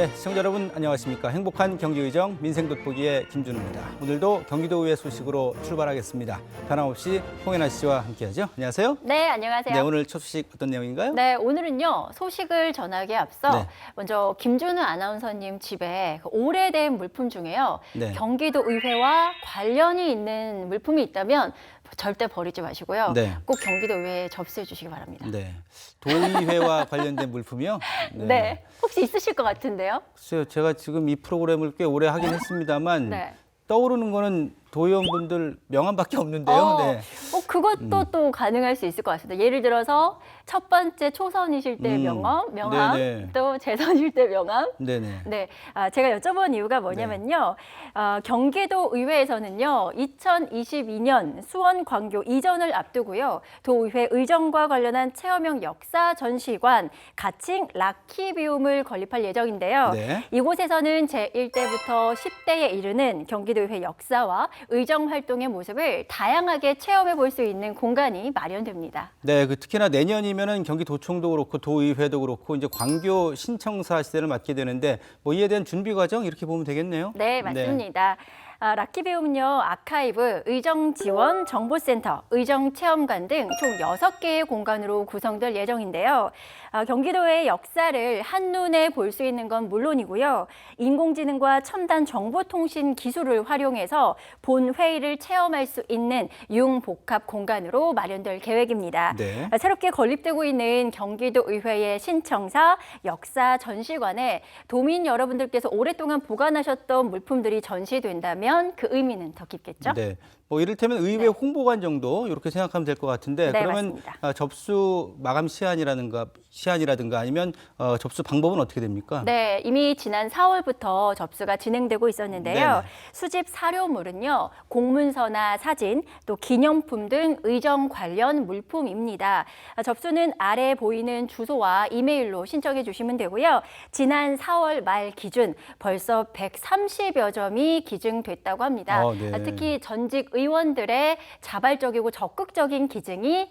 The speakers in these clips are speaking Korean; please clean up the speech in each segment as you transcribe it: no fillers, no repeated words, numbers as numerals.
네, 시청자 여러분 안녕하십니까. 행복한 경기의정 민생돋보기의 김준우입니다. 오늘도 경기도의회 소식으로 출발하겠습니다. 변함없이 홍연아 씨와 함께하죠. 안녕하세요. 네, 안녕하세요. 네, 오늘 첫 소식 어떤 내용인가요? 네, 오늘은요, 소식을 전하기에 앞서 네. 먼저 김준우 아나운서님 집에 오래된 물품 중에요. 네. 경기도의회와 관련이 있는 물품이 있다면 절대 버리지 마시고요. 네. 꼭 경기도의회에 접수해 주시기 바랍니다. 네, 도의회와 관련된 물품이요? 네. 혹시 있으실 것 같은데요? 글쎄요, 제가 지금 이 프로그램을 꽤 오래 하긴 했습니다만 네. 떠오르는 거는 도의원분들 명함밖에 없는데요. 네. 그것도 또 가능할 수 있을 것 같습니다. 예를 들어서 첫 번째 초선이실 때 명함, 네네. 또 재선일 때 명함. 네네. 네, 제가 여쭤본 이유가 뭐냐면요. 경기도 의회에서는요, 2022년 수원 광교 이전을 앞두고요, 도의회 의정과 관련한 체험형 역사 전시관 가칭 라키비움을 건립할 예정인데요. 네. 이곳에서는 제1대부터 10대에 이르는 경기도의회 역사와 의정 활동의 모습을 다양하게 체험해 볼 수 있는 공간이 마련됩니다. 네, 특히나 내년이면은 경기도청도 그렇고 도의회도 그렇고 이제 광교 신청사 시대를 맞게 되는데 뭐 이에 대한 준비 과정 이렇게 보면 되겠네요. 네, 맞습니다. 라키비움은요, 아카이브, 의정지원 정보센터, 의정체험관 등 총 6개의 공간으로 구성될 예정인데요. 경기도의 역사를 한눈에 볼 수 있는 건 물론이고요. 인공지능과 첨단 정보통신 기술을 활용해서 본 회의를 체험할 수 있는 융복합 공간으로 마련될 계획입니다. 네. 새롭게 건립되고 있는 경기도의회의 신청사 역사 전시관에 도민 여러분들께서 오랫동안 보관하셨던 물품들이 전시된다면 그 의미는 더 깊겠죠? 네. 뭐 이를테면 의회 홍보관 정도 이렇게 생각하면 될 것 같은데 네, 그러면 맞습니다. 접수 마감 시한이라든가 아니면 접수 방법은 어떻게 됩니까? 네, 이미 지난 4월부터 접수가 진행되고 있었는데요. 네네. 수집 사료물은요, 공문서나 사진, 또 기념품 등 의정 관련 물품입니다. 접수는 아래 보이는 주소와 이메일로 신청해 주시면 되고요. 지난 4월 말 기준 벌써 130여 점이 기증됐다고 합니다. 네. 특히 전직 의원들의 자발적이고 적극적인 기증이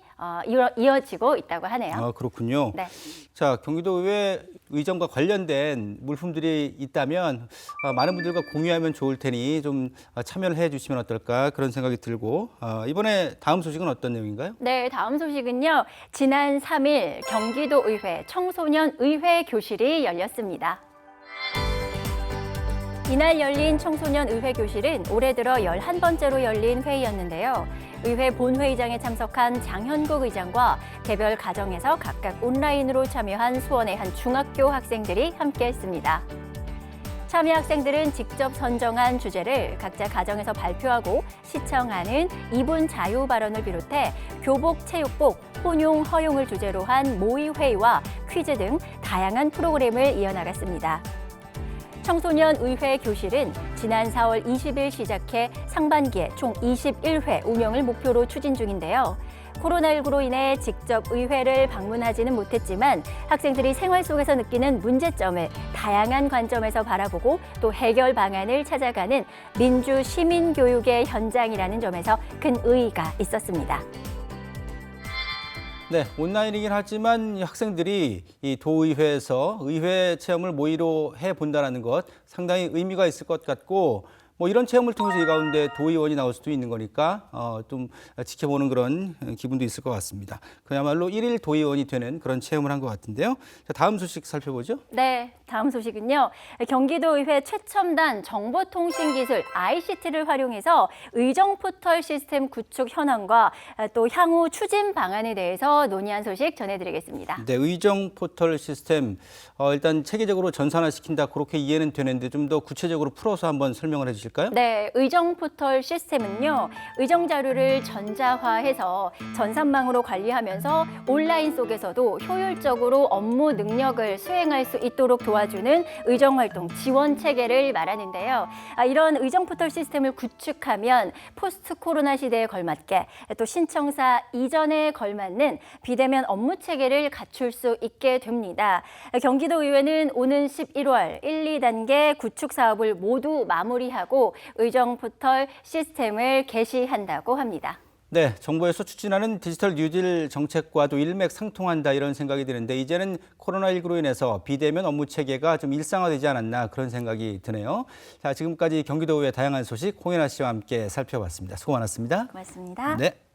이어지고 있다고 하네요. 그렇군요. 네. 자, 경기도의회 의정과 관련된 물품들이 있다면 많은 분들과 공유하면 좋을 테니 좀 참여를 해 주시면 어떨까 그런 생각이 들고 이번에 다음 소식은 어떤 내용인가요? 네, 다음 소식은요. 지난 3일 경기도의회 청소년의회 교실이 열렸습니다. 이날 열린 청소년의회 교실은 올해 들어 11번째로 열린 회의였는데요. 의회 본회의장에 참석한 장현국 의장과 개별 가정에서 각각 온라인으로 참여한 수원의 한 중학교 학생들이 함께했습니다. 참여 학생들은 직접 선정한 주제를 각자 가정에서 발표하고 시청하는 이분 자유 발언을 비롯해 교복, 체육복, 혼용, 허용을 주제로 한 모의회의와 퀴즈 등 다양한 프로그램을 이어나갔습니다. 청소년의회 교실은 지난 4월 20일 시작해 상반기에 총 21회 운영을 목표로 추진 중인데요. 코로나19로 인해 직접 의회를 방문하지는 못했지만 학생들이 생활 속에서 느끼는 문제점을 다양한 관점에서 바라보고 또 해결 방안을 찾아가는 민주 시민 교육의 현장이라는 점에서 큰 의의가 있었습니다. 네, 온라인이긴 하지만 학생들이 이 도의회에서 의회 체험을 모의로 해본다는 것 상당히 의미가 있을 것 같고 뭐 이런 체험을 통해서 이 가운데 도의원이 나올 수도 있는 거니까 좀 지켜보는 그런 기분도 있을 것 같습니다. 그야말로 일일 도의원이 되는 그런 체험을 한 것 같은데요. 자, 다음 소식 살펴보죠. 네, 다음 소식은요. 경기도의회 최첨단 정보통신기술 ICT를 활용해서 의정 포털 시스템 구축 현황과 또 향후 추진 방안에 대해서 논의한 소식 전해드리겠습니다. 네, 의정 포털 시스템 일단 체계적으로 전산화시킨다 그렇게 이해는 되는데 좀 더 구체적으로 풀어서 한번 설명을 해주실까요? 네, 의정 포털 시스템은요, 의정 자료를 전자화해서 전산망으로 관리하면서 온라인 속에서도 효율적으로 업무 능력을 수행할 수 있도록 도와주는 의정 활동 지원 체계를 말하는데요. 이런 의정 포털 시스템을 구축하면 포스트 코로나 시대에 걸맞게 또 신청사 이전에 걸맞는 비대면 업무 체계를 갖출 수 있게 됩니다. 경기도의회는 오는 11월 1, 2단계 구축 사업을 모두 마무리하고 의정 포털 시스템을 개시한다고 합니다. 네, 정부에서 추진하는 디지털 뉴딜 정책과도 일맥상통한다 이런 생각이 드는데 이제는 코로나19로 인해서 비대면 업무 체계가 좀 일상화되지 않았나 그런 생각이 드네요. 자, 지금까지 경기도의회 다양한 소식 홍연아 씨와 함께 살펴봤습니다. 수고 많았습니다. 고맙습니다. 네.